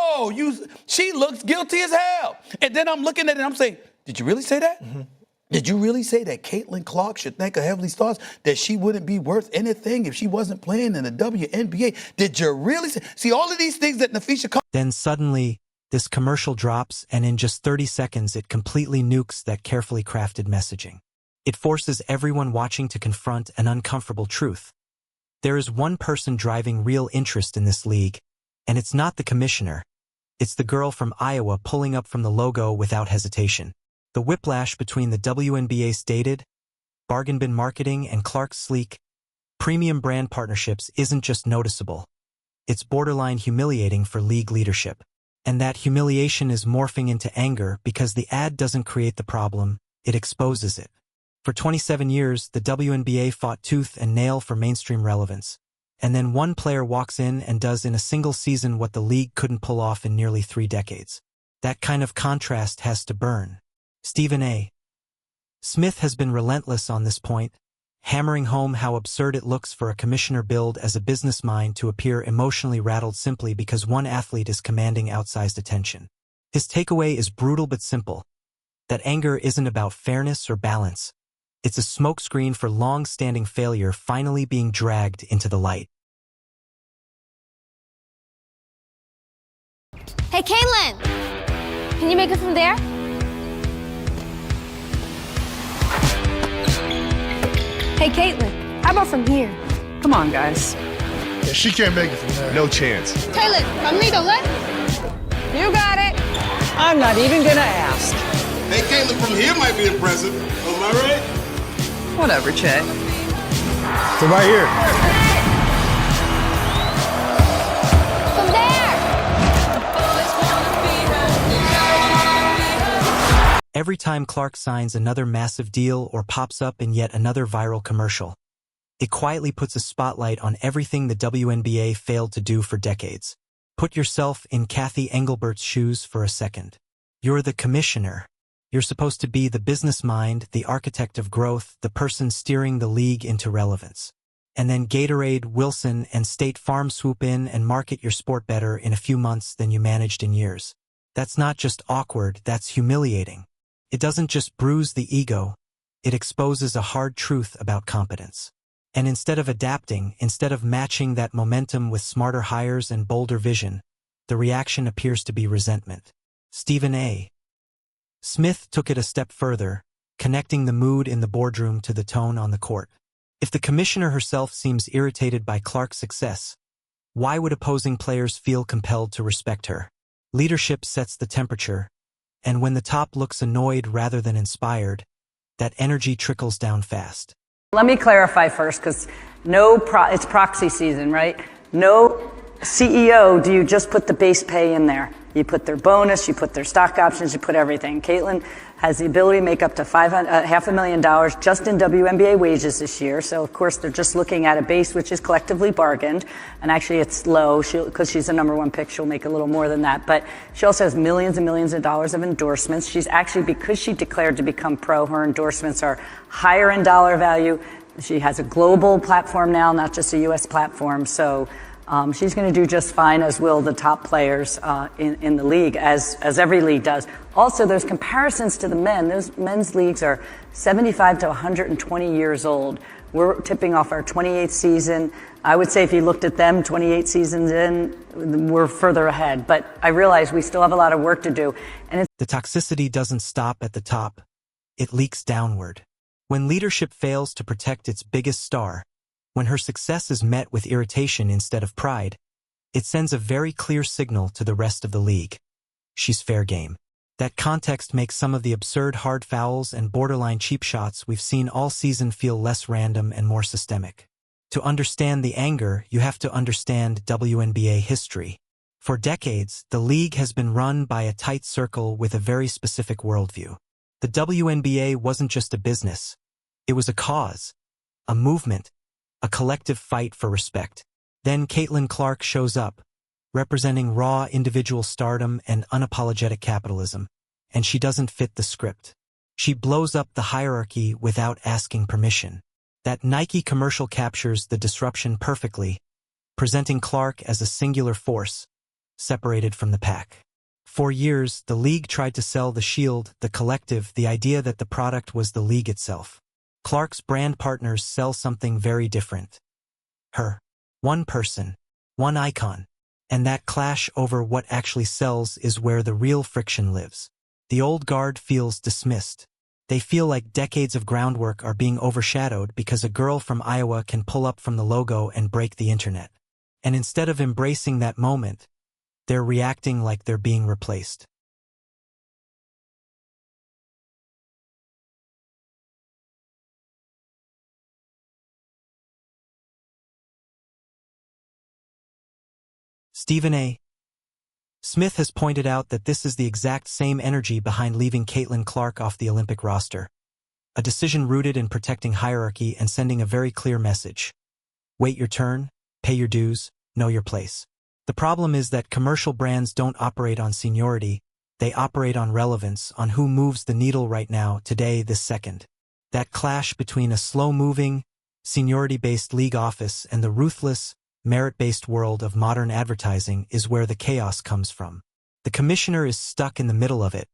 oh, she looks guilty as hell. And then I'm looking at it and I'm saying, did you really say that? Mm-hmm. Did you really say that Caitlyn Clark should think of Heavenly Stars, that she wouldn't be worth anything if she wasn't playing in the WNBA? Did you really say? See, all of these things that Nafisha... Then suddenly, this commercial drops, and in just 30 seconds, it completely nukes that carefully crafted messaging. It forces everyone watching to confront an uncomfortable truth. There is one person driving real interest in this league, and it's not the commissioner. It's the girl from Iowa pulling up from the logo without hesitation. The whiplash between the WNBA's dated, bargain bin marketing and Clark's sleek, premium brand partnerships isn't just noticeable. It's borderline humiliating for league leadership. And that humiliation is morphing into anger because the ad doesn't create the problem, it exposes it. For 27 years, the WNBA fought tooth and nail for mainstream relevance. And then one player walks in and does in a single season what the league couldn't pull off in nearly 3 decades. That kind of contrast has to burn. Stephen A. Smith has been relentless on this point, hammering home how absurd it looks for a commissioner billed as a business mind to appear emotionally rattled simply because one athlete is commanding outsized attention. His takeaway is brutal but simple. That anger isn't about fairness or balance. It's a smokescreen for long-standing failure finally being dragged into the light. Hey, Caitlyn! Can you make it from there? Hey, Caitlyn, how about from here? Come on, guys. Yeah, she can't make it from there. No chance. Caitlyn, from me, don't let. You got it. I'm not even gonna ask. Hey, Caitlyn from here might be impressive. Am I right? Whatever, Che. So right here. From there! Every time Clark signs another massive deal or pops up in yet another viral commercial, it quietly puts a spotlight on everything the WNBA failed to do for decades. Put yourself in Kathy Engelbert's shoes for a second. You're the commissioner. You're supposed to be the business mind, the architect of growth, the person steering the league into relevance. And then Gatorade, Wilson, and State Farm swoop in and market your sport better in a few months than you managed in years. That's not just awkward, that's humiliating. It doesn't just bruise the ego, it exposes a hard truth about competence. And instead of adapting, instead of matching that momentum with smarter hires and bolder vision, the reaction appears to be resentment. Stephen A. Smith took it a step further, connecting the mood in the boardroom to the tone on the court. If the commissioner herself seems irritated by Clark's success, why would opposing players feel compelled to respect her? Leadership sets the temperature, and when the top looks annoyed rather than inspired, that energy trickles down fast. Let me clarify first, because it's proxy season, right? No CEO do you just put the base pay in there. You put their bonus, you put their stock options, you put everything. Caitlyn has the ability to make up to $500,000 just in WNBA wages this year. So, of course, they're just looking at a base which is collectively bargained. And actually, it's low because she's the #1 pick. She'll make a little more than that. But she also has millions and millions of dollars of endorsements. She's actually, because she declared to become pro, her endorsements are higher in dollar value. She has a global platform now, not just a U.S. platform. So she's going to do just fine, as will the top players in the league, as every league does. Also, there's comparisons to the men. Those men's leagues are 75 to 120 years old. We're tipping off our 28th season. I would say if you looked at them 28 seasons in, we're further ahead. But I realize we still have a lot of work to do. And the toxicity doesn't stop at the top. It leaks downward. When leadership fails to protect its biggest star, when her success is met with irritation instead of pride, it sends a very clear signal to the rest of the league. She's fair game. That context makes some of the absurd hard fouls and borderline cheap shots we've seen all season feel less random and more systemic. To understand the anger, you have to understand WNBA history. For decades, the league has been run by a tight circle with a very specific worldview. The WNBA wasn't just a business. It was a cause, a movement, a collective fight for respect. Then Caitlyn Clark shows up, representing raw individual stardom and unapologetic capitalism, and she doesn't fit the script. She blows up the hierarchy without asking permission. That Nike commercial captures the disruption perfectly, presenting Clark as a singular force, separated from the pack. For years, the league tried to sell the Shield, the collective, the idea that the product was the league itself. Clark's brand partners sell something very different. Her. One person. One icon. And that clash over what actually sells is where the real friction lives. The old guard feels dismissed. They feel like decades of groundwork are being overshadowed because a girl from Iowa can pull up from the logo and break the internet. And instead of embracing that moment, they're reacting like they're being replaced. Stephen A. Smith has pointed out that this is the exact same energy behind leaving Caitlyn Clark off the Olympic roster. A decision rooted in protecting hierarchy and sending a very clear message. Wait your turn, pay your dues, know your place. The problem is that commercial brands don't operate on seniority, they operate on relevance, on who moves the needle right now, today, this second. That clash between a slow-moving, seniority-based league office and the ruthless, merit-based world of modern advertising is where the chaos comes from. The commissioner is stuck in the middle of it,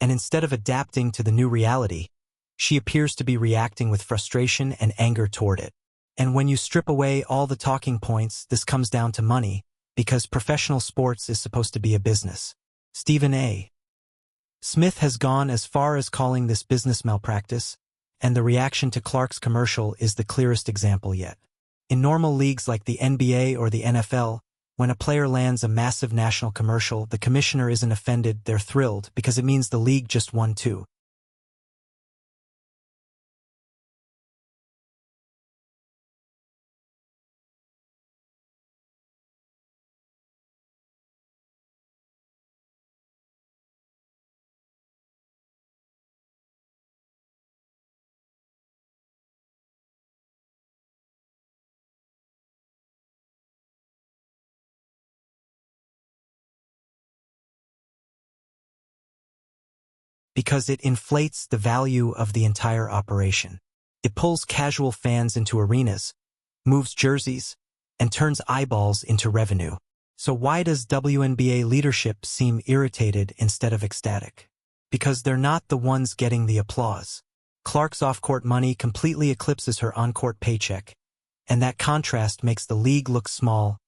and instead of adapting to the new reality, she appears to be reacting with frustration and anger toward it. And when you strip away all the talking points, this comes down to money, because professional sports is supposed to be a business. Stephen A. Smith has gone as far as calling this business malpractice, and the reaction to Clark's commercial is the clearest example yet. In normal leagues like the NBA or the NFL, when a player lands a massive national commercial, the commissioner isn't offended, they're thrilled, because it means the league just won too. Because it inflates the value of the entire operation. It pulls casual fans into arenas, moves jerseys, and turns eyeballs into revenue. So why does WNBA leadership seem irritated instead of ecstatic? Because they're not the ones getting the applause. Clark's off-court money completely eclipses her on-court paycheck, and that contrast makes the league look small,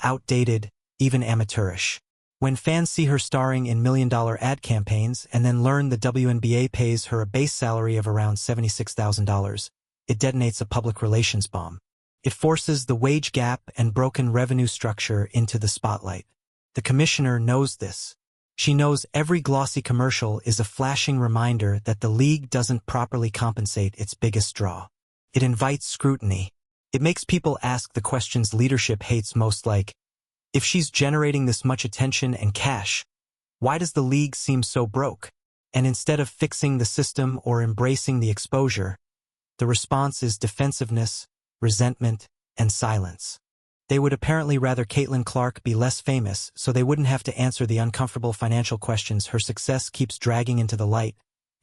outdated, even amateurish. When fans see her starring in million-dollar ad campaigns and then learn the WNBA pays her a base salary of around $76,000, it detonates a public relations bomb. It forces the wage gap and broken revenue structure into the spotlight. The commissioner knows this. She knows every glossy commercial is a flashing reminder that the league doesn't properly compensate its biggest draw. It invites scrutiny. It makes people ask the questions leadership hates most, like, if she's generating this much attention and cash, why does the league seem so broke? And instead of fixing the system or embracing the exposure, the response is defensiveness, resentment, and silence. They would apparently rather Caitlyn Clark be less famous so they wouldn't have to answer the uncomfortable financial questions her success keeps dragging into the light,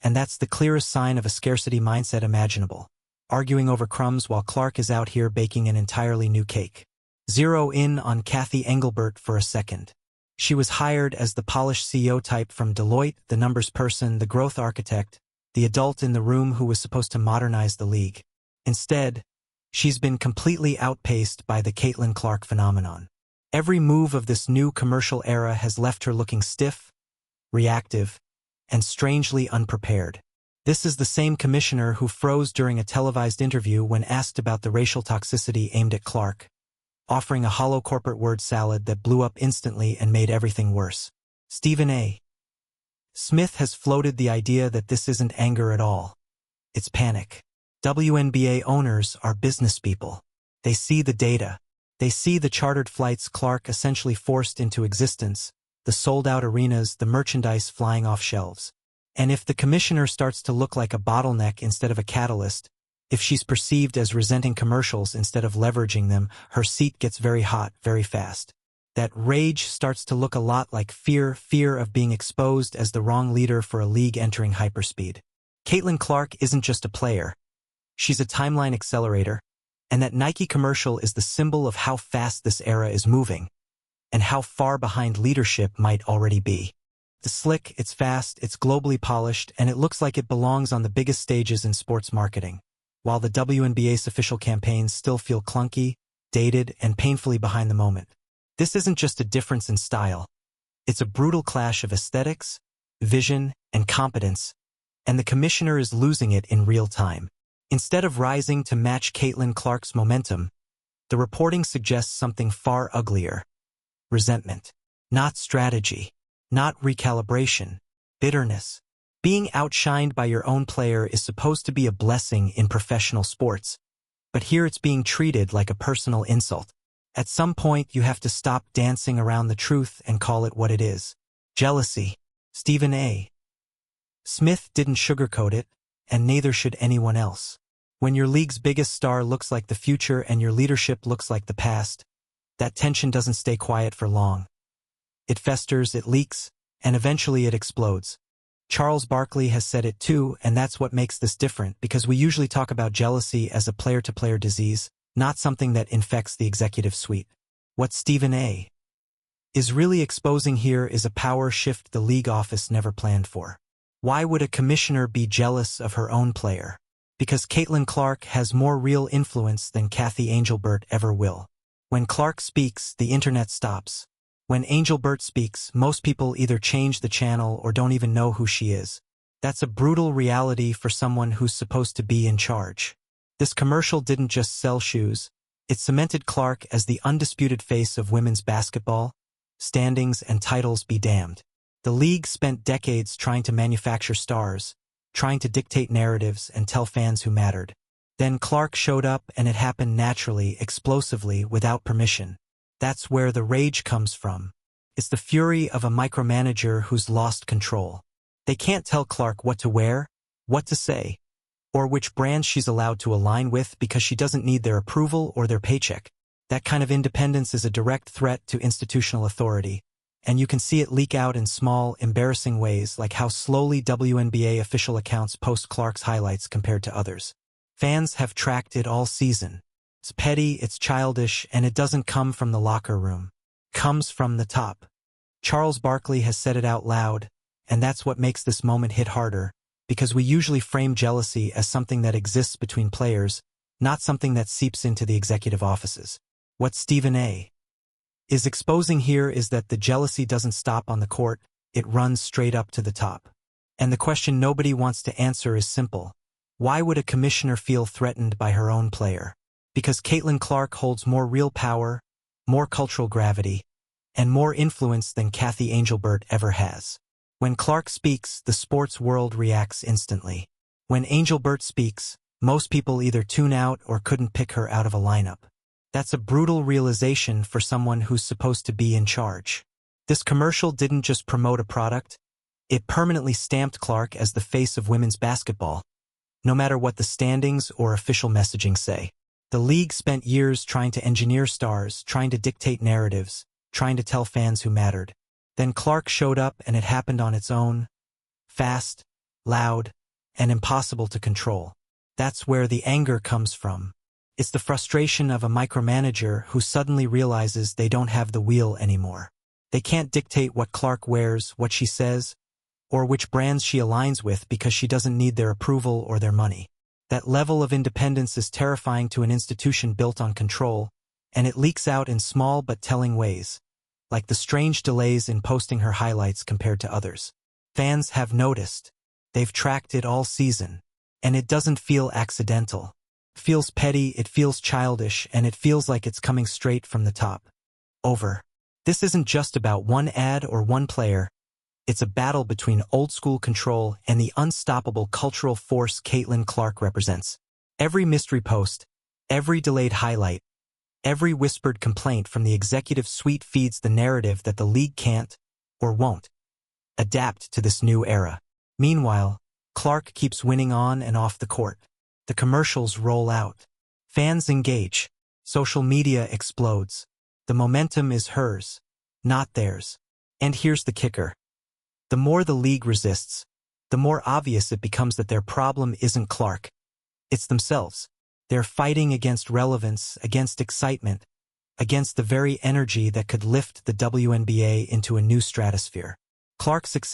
and that's the clearest sign of a scarcity mindset imaginable. Arguing over crumbs while Clark is out here baking an entirely new cake. Zero in on Kathy Engelbert for a second. She was hired as the polished CEO type from Deloitte, the numbers person, the growth architect, the adult in the room who was supposed to modernize the league. Instead, she's been completely outpaced by the Caitlyn Clark phenomenon. Every move of this new commercial era has left her looking stiff, reactive, and strangely unprepared. This is the same commissioner who froze during a televised interview when asked about the racial toxicity aimed at Clark, offering a hollow corporate word salad that blew up instantly and made everything worse. Stephen A. Smith has floated the idea that this isn't anger at all. It's panic. WNBA owners are business people. They see the data. They see the chartered flights Clark essentially forced into existence, the sold-out arenas, the merchandise flying off shelves. And if the commissioner starts to look like a bottleneck instead of a catalyst, if she's perceived as resenting commercials instead of leveraging them, her seat gets very hot very fast. That rage starts to look a lot like fear of being exposed as the wrong leader for a league entering hyperspeed. Caitlyn Clark isn't just a player. She's a timeline accelerator, and that Nike commercial is the symbol of how fast this era is moving. and how far behind leadership might already be. It's slick, it's fast, it's globally polished, and it looks like it belongs on the biggest stages in sports marketing, while the WNBA's official campaigns still feel clunky, dated, and painfully behind the moment. This isn't just a difference in style. It's a brutal clash of aesthetics, vision, and competence, and the commissioner is losing it in real time. Instead of rising to match Caitlyn Clark's momentum, the reporting suggests something far uglier. Resentment. Not strategy. Not recalibration. Bitterness. Being outshined by your own player is supposed to be a blessing in professional sports, but here it's being treated like a personal insult. At some point, you have to stop dancing around the truth and call it what it is. Jealousy. Stephen A. Smith didn't sugarcoat it, and neither should anyone else. When your league's biggest star looks like the future and your leadership looks like the past, that tension doesn't stay quiet for long. It festers, it leaks, and eventually it explodes. Charles Barkley has said it too, and that's what makes this different, because we usually talk about jealousy as a player-to-player disease, not something that infects the executive suite. What Stephen A. is really exposing here is a power shift the league office never planned for. Why would a commissioner be jealous of her own player? Because Caitlyn Clark has more real influence than Kathy Engelbert ever will. When Clark speaks, the internet stops. When Engelbert speaks, most people either change the channel or don't even know who she is. That's a brutal reality for someone who's supposed to be in charge. This commercial didn't just sell shoes. It cemented Clark as the undisputed face of women's basketball. Standings and titles be damned. The league spent decades trying to manufacture stars, trying to dictate narratives and tell fans who mattered. Then Clark showed up and it happened naturally, explosively, without permission. That's where the rage comes from. It's the fury of a micromanager who's lost control. They can't tell Clark what to wear, what to say, or which brands she's allowed to align with because she doesn't need their approval or their paycheck. That kind of independence is a direct threat to institutional authority, and you can see it leak out in small, embarrassing ways, like how slowly WNBA official accounts post Clark's highlights compared to others. Fans have tracked it all season. It's petty, it's childish, and it doesn't come from the locker room. It comes from the top. Charles Barkley has said it out loud, and that's what makes this moment hit harder, because we usually frame jealousy as something that exists between players, not something that seeps into the executive offices. What Stephen A. is exposing here is that the jealousy doesn't stop on the court, it runs straight up to the top. And the question nobody wants to answer is simple. Why would a commissioner feel threatened by her own player? Because Caitlyn Clark holds more real power, more cultural gravity, and more influence than Kathy Engelbert ever has. When Clark speaks, the sports world reacts instantly. When Engelbert speaks, most people either tune out or couldn't pick her out of a lineup. That's a brutal realization for someone who's supposed to be in charge. This commercial didn't just promote a product, it permanently stamped Clark as the face of women's basketball, no matter what the standings or official messaging say. The league spent years trying to engineer stars, trying to dictate narratives, trying to tell fans who mattered. Then Clark showed up and it happened on its own. Fast, loud, and impossible to control. That's where the anger comes from. It's the frustration of a micromanager who suddenly realizes they don't have the wheel anymore. They can't dictate what Clark wears, what she says, or which brands she aligns with because she doesn't need their approval or their money. That level of independence is terrifying to an institution built on control, and it leaks out in small but telling ways, like the strange delays in posting her highlights compared to others. Fans have noticed. They've tracked it all season, and it doesn't feel accidental. It feels petty, it feels childish, and it feels like it's coming straight from the top. Over. This isn't just about one ad or one player. It's a battle between old-school control and the unstoppable cultural force Caitlyn Clark represents. Every mystery post, every delayed highlight, every whispered complaint from the executive suite feeds the narrative that the league can't, or won't, adapt to this new era. Meanwhile, Clark keeps winning on and off the court. The commercials roll out. Fans engage. Social media explodes. The momentum is hers, not theirs. And here's the kicker. The more the league resists, the more obvious it becomes that their problem isn't Clark. It's themselves. They're fighting against relevance, against excitement, against the very energy that could lift the WNBA into a new stratosphere. Clark's success